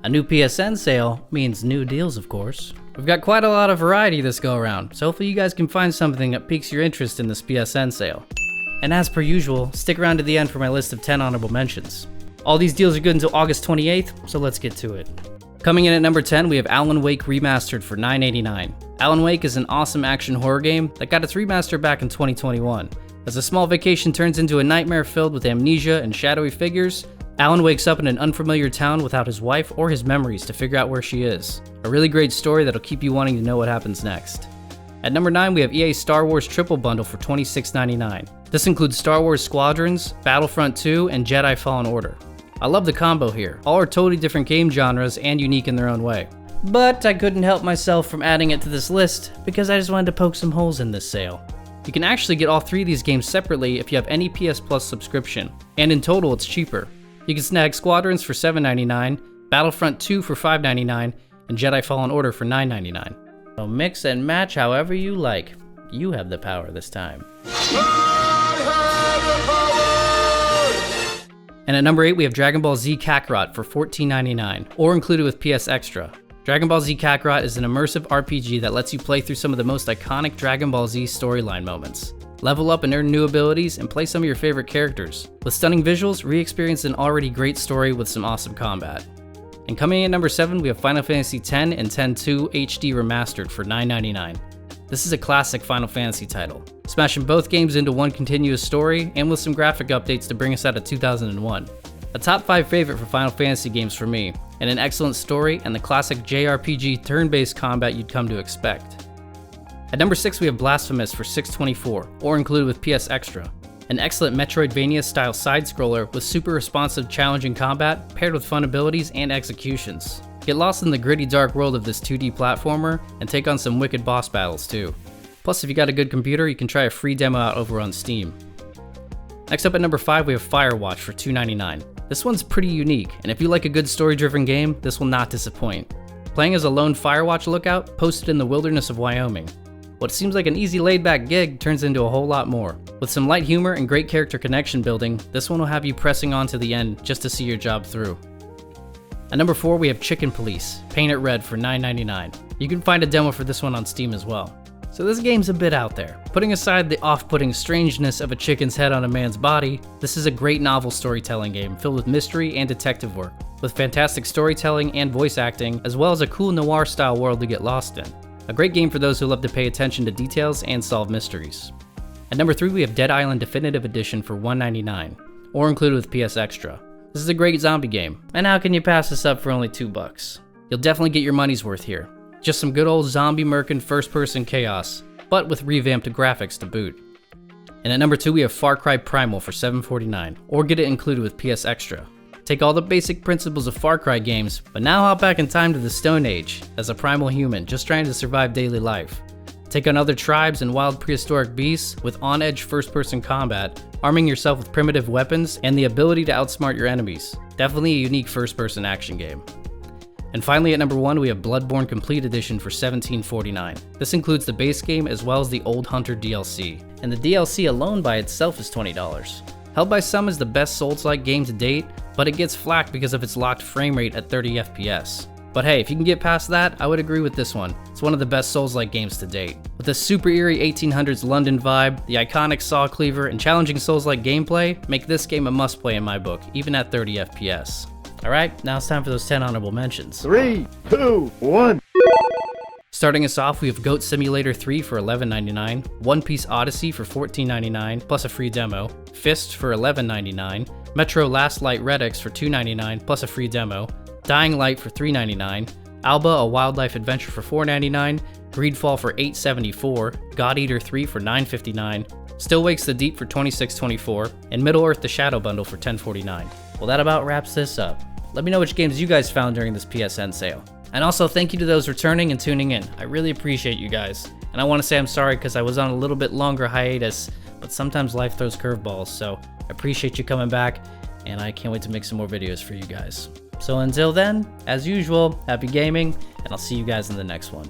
A new PSN sale means new deals, of course. We've got quite a lot of variety this go around, so hopefully you guys can find something that piques your interest in this PSN sale. And as per usual, stick around to the end for my list of 10 honorable mentions. All these deals are good until August 28th, so let's get to it. Coming in at number 10, we have Alan Wake Remastered for $9.89. Alan Wake is an awesome action horror game that got its remaster back in 2021. As a small vacation turns into a nightmare filled with amnesia and shadowy figures, Alan wakes up in an unfamiliar town without his wife or his memories to figure out where she is. A really great story that'll keep you wanting to know what happens next. At number 9, we have EA's Star Wars Triple Bundle for $26.99. This includes Star Wars Squadrons, Battlefront 2, and Jedi Fallen Order. I love the combo here. All are totally different game genres and unique in their own way. But I couldn't help myself from adding it to this list because I just wanted to poke some holes in this sale. You can actually get all three of these games separately if you have any PS Plus subscription, and in total it's cheaper. You can snag Squadrons for $7.99, Battlefront 2 for $5.99, and Jedi Fallen Order for $9.99. So mix and match however you like. You have the power this time. And at number 8, we have Dragon Ball Z Kakarot for $14.99, or included with PS Extra. Dragon Ball Z Kakarot is an immersive RPG that lets you play through some of the most iconic Dragon Ball Z storyline moments. Level up and earn new abilities, and play some of your favorite characters. With stunning visuals, re-experience an already great story with some awesome combat. And coming in at number 7, we have Final Fantasy X and X-2 HD Remastered for $9.99. This is a classic Final Fantasy title, smashing both games into one continuous story and with some graphic updates to bring us out of 2001. A top 5 favorite for Final Fantasy games for me, and an excellent story and the classic JRPG turn-based combat you'd come to expect. At number 6, we have Blasphemous for $6.24, or included with PS Extra. An excellent Metroidvania-style side-scroller with super responsive, challenging combat paired with fun abilities and executions. Get lost in the gritty, dark world of this 2D platformer and take on some wicked boss battles too. Plus, if you got a good computer, you can try a free demo out over on Steam. Next up at number 5, we have Firewatch for $2.99. This one's pretty unique, and if you like a good story-driven game, this will not disappoint. Playing as a lone Firewatch lookout posted in the wilderness of Wyoming. What seems like an easy laid-back gig turns into a whole lot more. With some light humor and great character connection building, this one will have you pressing on to the end just to see your job through. At number 4, we have Chicken Police, Paint It Red for $9.99. You can find a demo for this one on Steam as well. So this game's a bit out there. Putting aside the off-putting strangeness of a chicken's head on a man's body, this is a great novel storytelling game filled with mystery and detective work, with fantastic storytelling and voice acting, as well as a cool noir-style world to get lost in. A great game for those who love to pay attention to details and solve mysteries. At number 3, we have Dead Island Definitive Edition for $1.99, or included with PS Extra. This is a great zombie game, and how can you pass this up for only $2? You'll definitely get your money's worth here. Just some good old zombie murkin' first-person chaos, but with revamped graphics to boot. And at number 2, we have Far Cry Primal for $7.49, or get it included with PS Extra. Take all the basic principles of Far Cry games, but now hop back in time to the Stone Age, as a primal human just trying to survive daily life. Take on other tribes and wild prehistoric beasts with on-edge first-person combat, arming yourself with primitive weapons and the ability to outsmart your enemies. Definitely a unique first-person action game. And finally at number 1, we have Bloodborne Complete Edition for $17.49. This includes the base game as well as the Old Hunter DLC, and the DLC alone by itself is $20. Held by some as the best Souls-like game to date, but it gets flack because of its locked frame rate at 30 FPS. But hey, if you can get past that, I would agree with this one. It's one of the best Souls-like games to date. With a super eerie 1800s London vibe, the iconic saw cleaver, and challenging Souls-like gameplay, make this game a must-play in my book, even at 30 FPS. Alright, now it's time for those 10 honorable mentions. 3, 2, 1. Starting us off, we have Goat Simulator 3 for $11.99, One Piece Odyssey for $14.99 plus a free demo, Fist for $11.99, Metro Last Light Redux for $2.99 plus a free demo, Dying Light for $3.99, Alba A Wildlife Adventure for $4.99, Greedfall for $8.74, God Eater 3 for $9.59, Still Wakes the Deep for $26.24, and Middle Earth The Shadow Bundle for $10.49. Well, that about wraps this up. Let me know which games you guys found during this PSN sale. And also thank you to those returning and tuning in. I really appreciate you guys. And I want to say I'm sorry because I was on a little bit longer hiatus, but sometimes life throws curveballs, so I appreciate you coming back, and I can't wait to make some more videos for you guys. So until then, as usual, happy gaming, and I'll see you guys in the next one.